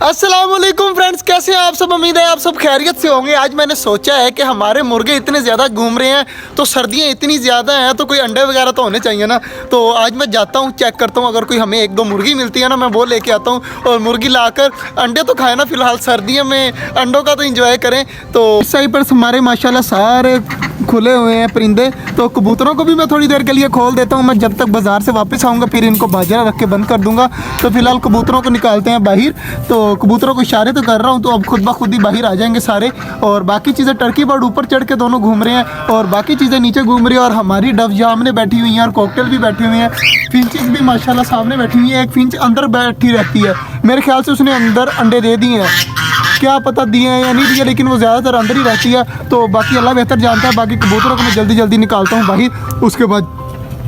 अस्सलामुअलैकुम फ्रेंड्स, कैसे हैं आप सब। उम्मीद है आप सब खैरियत से होंगे। आज मैंने सोचा है कि हमारे मुर्गे इतने ज़्यादा घूम रहे हैं तो सर्दियाँ इतनी ज़्यादा हैं तो कोई अंडे वगैरह तो होने चाहिए ना। तो आज मैं जाता हूँ, चेक करता हूँ, अगर कोई हमें एक दो मुर्गी मिलती है ना मैं वो लेके आता हूँ और मुर्गी लाकर अंडे तो खाए ना, फ़िलहाल सर्दियों में अंडों का तो इंजॉय करें। तो इस साइड पर हमारे माशाल्लाह सारे खुले हुए हैं परिंदे। तो कबूतरों को भी मैं थोड़ी देर के लिए खोल देता हूँ। मैं जब तक बाज़ार से वापस आऊँगा फिर इनको बाजरा रख के बंद कर दूँगा। तो फिलहाल कबूतरों को निकालते हैं बाहर। तो कबूतरों को इशारे तो कर रहा हूँ तो अब खुद ब खुद ही बाहर आ जाएंगे सारे। और बाकी चीज़ें टर्की बर्ड ऊपर चढ़ के दोनों घूम रहे हैं और बाकी चीज़ें नीचे घूम रही हैं। और हमारी डव सामने बैठी हुई हैं और कॉकटेल भी बैठी हुई हैं। फिंचेस भी माशाल्लाह सामने बैठी हुई हैं। एक फिंच अंदर बैठी रहती है, मेरे ख्याल से उसने अंदर अंडे दे दिए हैं, क्या पता दिए हैं या नहीं दिए, लेकिन वो ज़्यादातर अंदर ही रहती है। तो बाकी अल्लाह बेहतर जानता है। बाकी कबूतरों को मैं जल्दी जल्दी निकालता हूँ बाहर, उसके बाद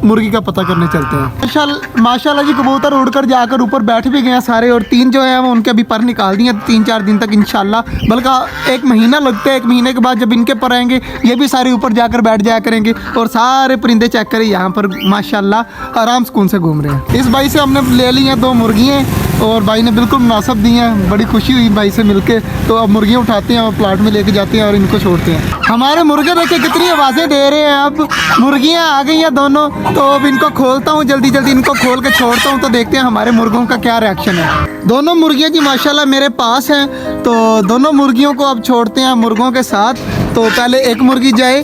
मुर्गी का पता करने चलते हैं। माशाल्लाह जी कबूतर उड़कर जाकर ऊपर बैठ भी गए हैं सारे। और 3 जो है वो उनके अभी पर निकाल दिए 3-4 दिन तक इंशाल्लाह, बल्कि 1 महीना लगता है। 1 महीने के बाद जब इनके पर आएंगे ये भी सारे ऊपर जाकर बैठ जाया करेंगे। और सारे परिंदे चेक करें यहाँ पर माशाल्लाह आराम सुकून से घूम रहे हैं। इस भाई से हमने ले ली हैं 2 मुर्गियाँ और भाई ने बिल्कुल मुनासिब दी हैं। बड़ी खुशी हुई भाई से मिलके। तो अब मुर्गियाँ उठाते हैं और प्लाट में लेके जाते हैं और इनको छोड़ते हैं। हमारे मुर्गे देखे कितनी आवाज़ें दे रहे हैं। अब मुर्गियाँ आ गई हैं दोनों, तो अब इनको खोलता हूँ, जल्दी जल्दी इनको खोल के छोड़ता हूँ। तो देखते हैं हमारे मुर्गों का क्या रिएक्शन है। दोनों मुर्गियाँ जी माशाल्लाह मेरे पास हैं। तो दोनों मुर्गियों को अब छोड़ते हैं मुर्गों के साथ। तो पहले एक मुर्गी जाए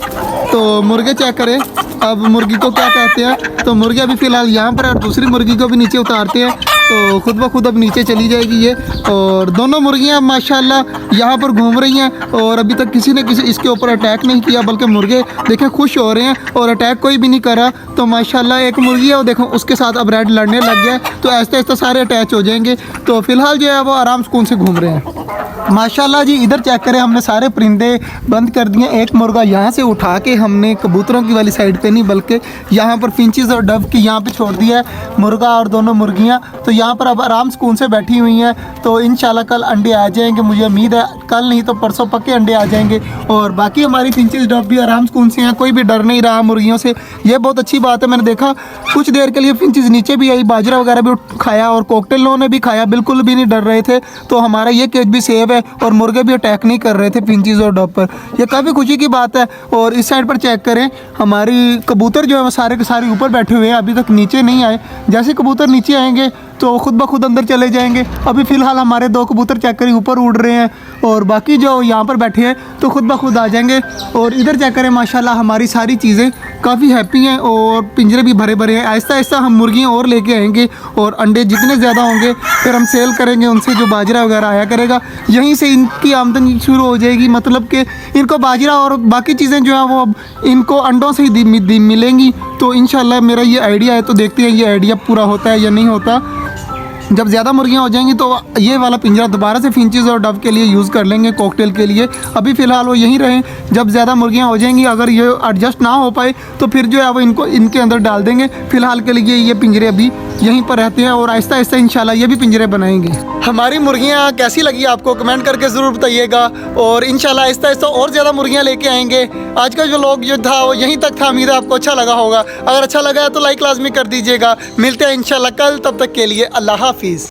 तो मुर्गे चेक करें अब मुर्गी को क्या कहते हैं। तो मुर्गी अभी फ़िलहाल यहाँ पर है और दूसरी मुर्गी को भी नीचे उतारते हैं। तो खुद ब खुद अब नीचे चली जाएगी ये। और दोनों मुर्गियाँ माशाल्लाह यहाँ पर घूम रही हैं और अभी तक किसी ने किसी इसके ऊपर अटैक नहीं किया, बल्कि मुर्गे देखें खुश हो रहे हैं और अटैक कोई भी नहीं करा। तो माशाल्लाह एक मुर्गी है वो देखो उसके साथ अब रेड लड़ने लग गया। तो ऐसे ऐसे सारे अटैच हो जाएंगे। तो फ़िलहाल जो है वो आराम सुकून से घूम रहे हैं माशाल्लाह जी। इधर चेक करें, हमने सारे परिंदे बंद कर दिए। एक मुर्गा यहाँ से उठा के हमने कबूतरों की वाली साइड पे नहीं बल्कि यहाँ पर फिंचेस और डव की यहाँ पे छोड़ दिया है मुर्गा और दोनों मुर्गियाँ। तो यहाँ पर अब आराम सुकून से बैठी हुई हैं। तो इंशाल्लाह कल अंडे आ जाएंगे, मुझे उम्मीद है कल नहीं तो परसों पक्के अंडे आ जाएंगे। और बाकी हमारी फिंचेस डव भी आराम सुकून से हैं, कोई भी डर नहीं रहा मुर्गियों से। ये बहुत अच्छी बात है। मैंने देखा कुछ देर के लिए फिंचेस नीचे भी आई, बाजरा वगैरह भी खाया और कॉकटेलों ने भी खाया, बिल्कुल भी नहीं डर रहे थे। तो हमारा ये केज भी सेफ है और मुर्गे भी अटैक नहीं कर रहे थे फिंचेस और डव पर। यह काफ़ी खुशी की बात है। और इस साइड पर चेक करें, हमारी कबूतर जो है वो सारे के सारे ऊपर बैठे हुए हैं, अभी तक नीचे नहीं आए। जैसे कबूतर नीचे आएंगे तो खुद ब खुद अंदर चले जाएंगे। अभी फ़िलहाल हमारे 2 कबूतर चेक करें ऊपर उड़ रहे हैं और बाकी जो यहाँ पर बैठे हैं तो खुद ब खुद आ जाएंगे। और इधर चेक करें माशाल्लाह हमारी सारी चीज़ें काफ़ी हैप्पी हैं और पिंजरे भी भरे भरे हैं। आहिस्ता आहिस्ता हम मुर्गियाँ और लेके आएंगे और अंडे जितने ज़्यादा होंगे फिर हम सेल करेंगे उनसे, जो बाजरा वगैरह आया करेगा यहीं से इनकी आमदनी शुरू हो जाएगी। मतलब कि इनको बाजरा और बाकी चीज़ें जो है वो इनको अंडों से ही मिलेंगी। तो इंशाल्लाह मेरा ये आइडिया है, तो देखते हैं ये आइडिया पूरा होता है या नहीं होता। जब ज़्यादा मुर्गियाँ हो जाएंगी तो ये वाला पिंजरा दोबारा से फिंचेस और डव के लिए यूज़ कर लेंगे, कॉकटेल के लिए। अभी फ़िलहाल वो यहीं रहें। जब ज़्यादा मुर्गियाँ हो जाएंगी, अगर ये एडजस्ट ना हो पाए तो फिर जो है वो इनको इनके अंदर डाल देंगे। फ़िलहाल के लिए ये पिंजरे अभी यहीं पर रहते हैं और आहिस्ता आहिस्ता इंशाल्लाह ये भी पिंजरे बनाएंगे। हमारी मुर्गियाँ कैसी लगी आपको कमेंट करके ज़रूर बताइएगा। और इंशाल्लाह आहिस्ता आहिस्ता और ज़्यादा मुर्गियाँ लेके आएंगे। आज का जो व्लॉग जो था वो यहीं तक था। उम्मीद है आपको अच्छा लगा होगा। अगर अच्छा लगा है तो लाइक लाजमी कर दीजिएगा। मिलते हैं इंशाल्लाह कल, तब तक के लिए अल्लाह हाफिज़।